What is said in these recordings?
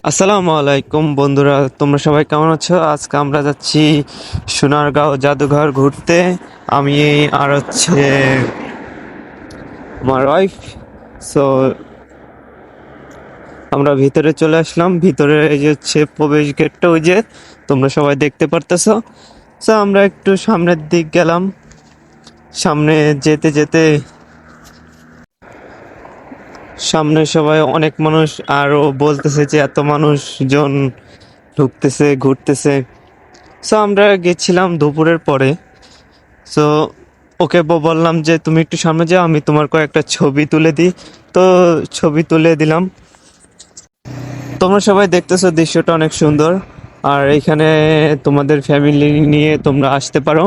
আসসালামু আলাইকুম বন্ধুরা, তোমরা সবাই কেমন আছো? আজকে আমরা যাচ্ছি সোনারগাঁও জাদুঘর ঘুরতে। আমি আর আমার ওয়াইফ। সো আমরা ভিতরে চলে আসলাম। ভিতরে এই যে প্রবেশ গেটটা, ওই যে তোমরা সবাই দেখতে পারতেছো। সো আমরা একটু সামনের দিক গেলাম। সামনে যেতে যেতে সামনে সবাই অনেক মানুষ, আরও বলতেছে যে এত মানুষজন ঢুকতেছে ঘুরতেছে। সো আমরা গেছিলাম দুপুরের পরে। সো ওকে বললাম যে তুমি একটু সামনে যাও, আমি তোমার কয়েকটা ছবি তুলে দিই। তো ছবি তুলে দিলাম। তোমরা সবাই দেখতেছো দৃশ্যটা অনেক সুন্দর। আর এখানে তোমাদের ফ্যামিলি নিয়ে তোমরা আসতে পারো।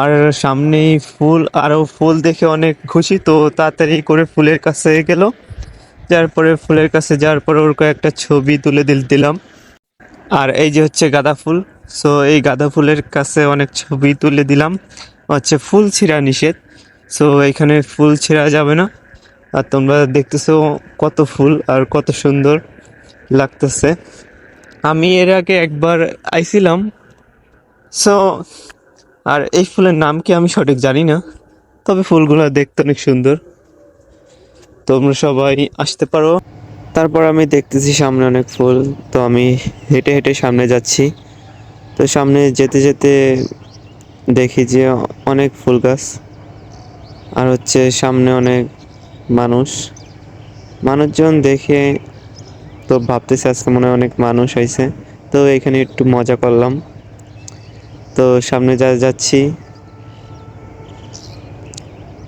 আর সামনেই ফুল, আরও ফুল দেখে অনেক খুশি, তো তাড়াতাড়ি করে ফুলের কাছে গেল। যার পরে ফুলের কাছে যাওয়ার পরে ওর কয়েকটা ছবি তুলে দিলাম। আর এই যে গাঁদা ফুল। সো এই গাঁদা ফুলের কাছে অনেক ছবি তুলে দিলাম। ফুল ছিঁড়া নিষেধ। সো এখানে ফুল ছিঁড়া যাবে না। আর তোমরা দেখতেছো কত ফুল আর কত সুন্দর লাগতেছে। আমি এর আগে একবার আইছিলাম। সো আর এই ফুলের নাম কি আমি সঠিক জানি না, তবে ফুলগুলো দেখতে অনেক সুন্দর। তোমরা সবাই আসতে পারো। তারপর আমি দেখতেছি সামনে অনেক ফুল, তো আমি হেঁটে হেঁটে সামনে যাচ্ছি। তো সামনে যেতে যেতে দেখি যে অনেক ফুল গাছ, আর সামনে অনেক মানুষজন দেখে তো ভাবতেছি আজকে মনে হয় অনেক মানুষ হয়েছে। তো এখানে একটু মজা করলাম। তো সামনে যাচ্ছি।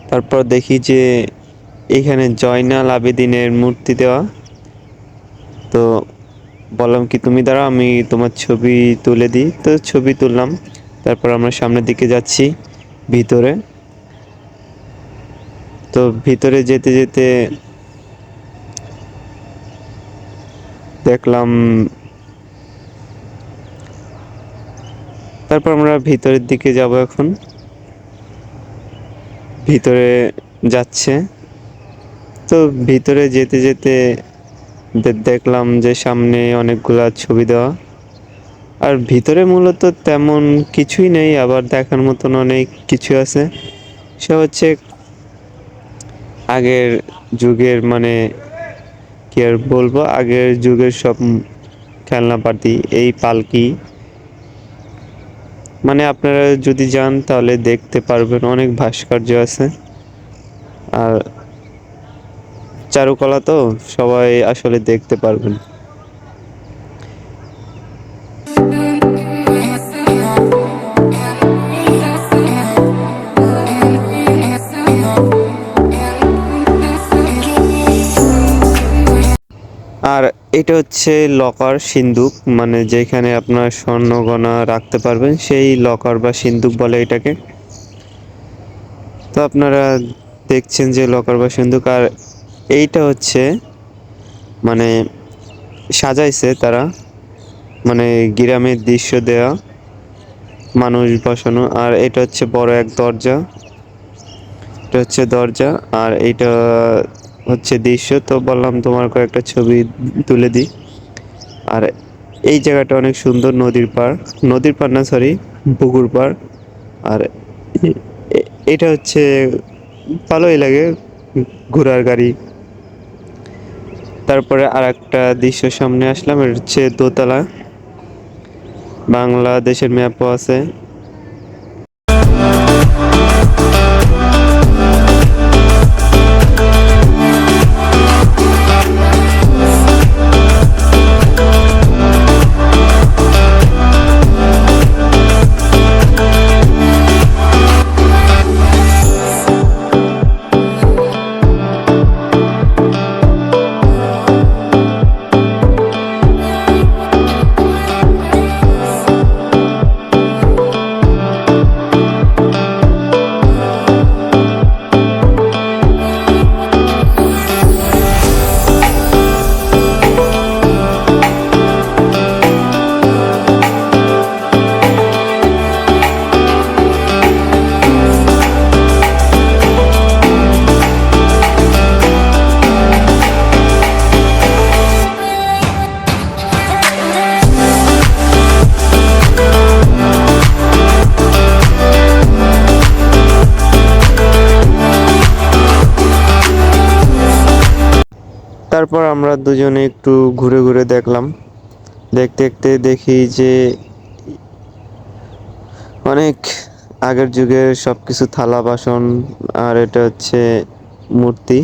তারপর দেখি যে এখানে জয়নাল আবেদিনের মূর্তি দেওয়া। তো বললাম কি তুমি দাঁড়াও, আমি তোমার ছবি তুলে দিই। তো ছবি তুললাম। তারপর আমরা সামনের দিকে যাচ্ছি ভিতরে। তো ভিতরে যেতে যেতে দেখলাম, তারপর আমরা ভিতরের দিকে যাব। এখন ভিতরে যাচ্ছে। তো ভিতরে যেতে যেতে দেখলাম যে সামনে অনেকগুলা ছবি দেওয়া। আর ভিতরে মূলত তেমন কিছুই নেই, আবার দেখার মতন অনেক কিছু আছে। সে আগের যুগের, মানে কি আর বলবো, আগের যুগের সব খেলনাপাতি, এই পালকি, মানে আপনারা যদি যান তাহলে দেখতে পারবেন, অনেক ভাস্কর্য আছে। আর চারুকলা তো সবাই আসলে দেখতে পারবেন। আর এটা লকার সিন্দুক, মানে যেখানে আপনার স্বর্ণ গয়না রাখতে পারবেন, সেই লকার বা সিন্দুক বলে এটাকে। তো আপনারা দেখছেন যে লকার বা সিন্দুক। আর এইটা মানে সাজাইছে তারা, মানে গ্রামের দৃশ্য দেয়া, মানুষ বসানো। আর এটা বড় এক দরজা। এটা দরজা, আর এইটা দৃশ্য। তো বললাম তোমার কয়েকটা ছবি তুলে দিই। আর এই জায়গাটা অনেক সুন্দর, নদীর পার না, সরি, পুকুর পার। আর এটা ভালোই লাগে, ঘোড়ার গাড়ি। তারপরে আর একটা দৃশ্য সামনে আসলাম, এটা দোতলা, বাংলাদেশের ম্যাপও আছে। তারপর আমরা দুজনে একটু ঘুরে ঘুরে দেখলাম। দেখতে দেখতে দেখি যে অনেক আগের যুগের সবকিছু থালা বাসন, আর এটা হচ্ছে মূর্তি।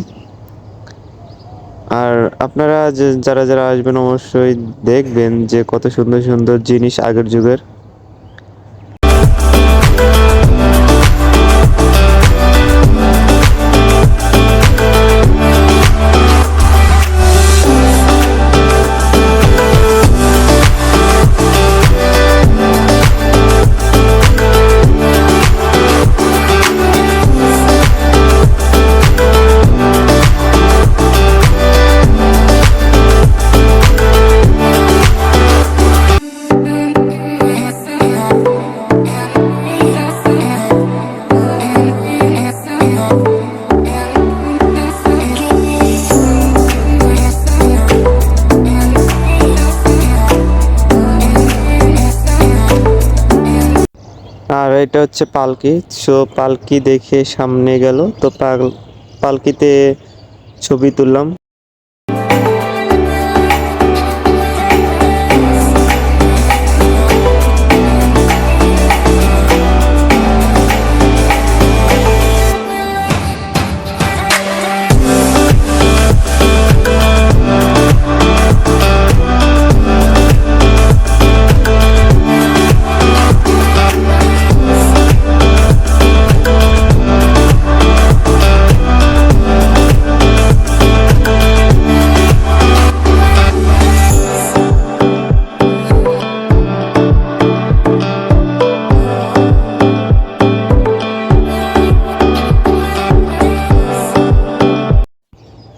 আর আপনারা যারা যারা আসবেন অবশ্যই দেখবেন যে কত সুন্দর সুন্দর জিনিস আগের যুগের। আর এটা হচ্ছে পালকি। সো পালকি দেখে সামনে গেল, তো পালকিতে ছবি তুললাম।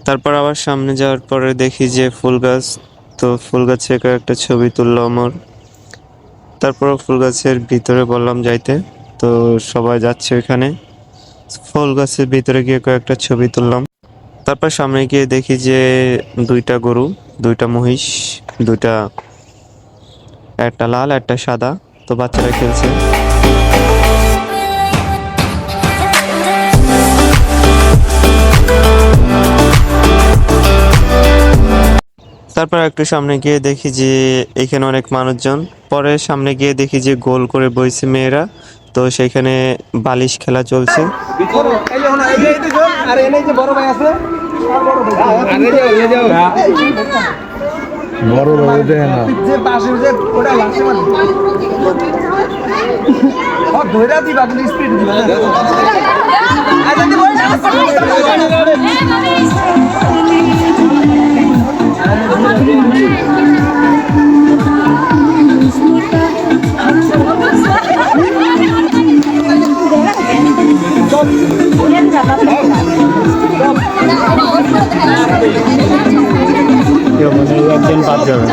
তারপর আবার সামনে যাওয়ার পরে দেখি যে ফুল গাছ, তো ফুল গাছে একটা ছবি তুললো আমার। তারপর ফুল গাছের ভিতরে বললাম যাইতে, তো সবাই যাচ্ছে ওইখানে। ফুল গাছের ভিতরে গিয়ে কয়েকটা ছবি তুললাম। তারপর সামনে গিয়ে দেখি যে দুইটা গরু, দুইটা মহিষ, দুইটা, একটা লাল একটা সাদা, তো বাচ্চারা খেলছে। তারপর একটু সামনে গিয়ে দেখি যে এখানে অনেক মানুষজন। পরে সামনে গিয়ে দেখি যে গোল করে বইছে মেয়েরা, তো সেখানে বালিশ খেলা চলছে। একজন বাদ যাবে।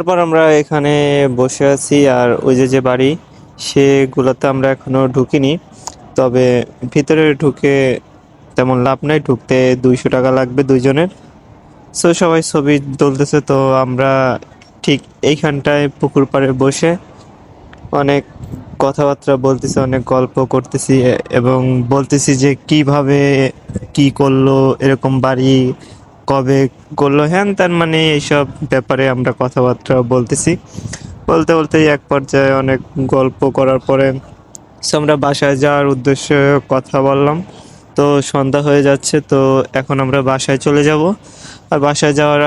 তারপর আমরা এখানে বসে আছি, আর ওই যে যে বাড়ি সেগুলোতে আমরা এখনো ঢুকিনি। তবে ভিতরে ঢুকে তেমন লাভ নাই, ঢুকতে 200 টাকা লাগবে দুইজনের। সো সবাই ছবি তুলতেছে, তো আমরা ঠিক এইখানটায় পুকুর পাড়ে বসে অনেক কথাবার্তা বলতেছি, অনেক গল্প করতেছি এবং বলতেছি যে কিভাবে কি করলো, এরকম বাড়ি কবে করলো, হ্যান ত্যান, মানে এইসব ব্যাপারে আমরা কথাবার্তা বলতেছি। বলতে বলতে এক পর্যায়ে অনেক গল্প করার পরে আমরা বাসায় যাওয়ার উদ্দেশ্যে কথা বললাম। তো সন্ধ্যা হয়ে যাচ্ছে, তো এখন আমরা বাসায় চলে যাব। আর বাসায় যাওয়ার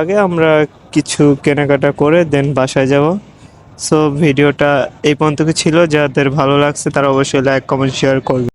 আগে আমরা কিছু কেনাকাটা করে দেন বাসায় যাব। সো ভিডিওটা এই পর্যন্ত ছিল। যাদের ভালো লাগছে তারা অবশ্যই লাইক কমেন্ট শেয়ার করবে।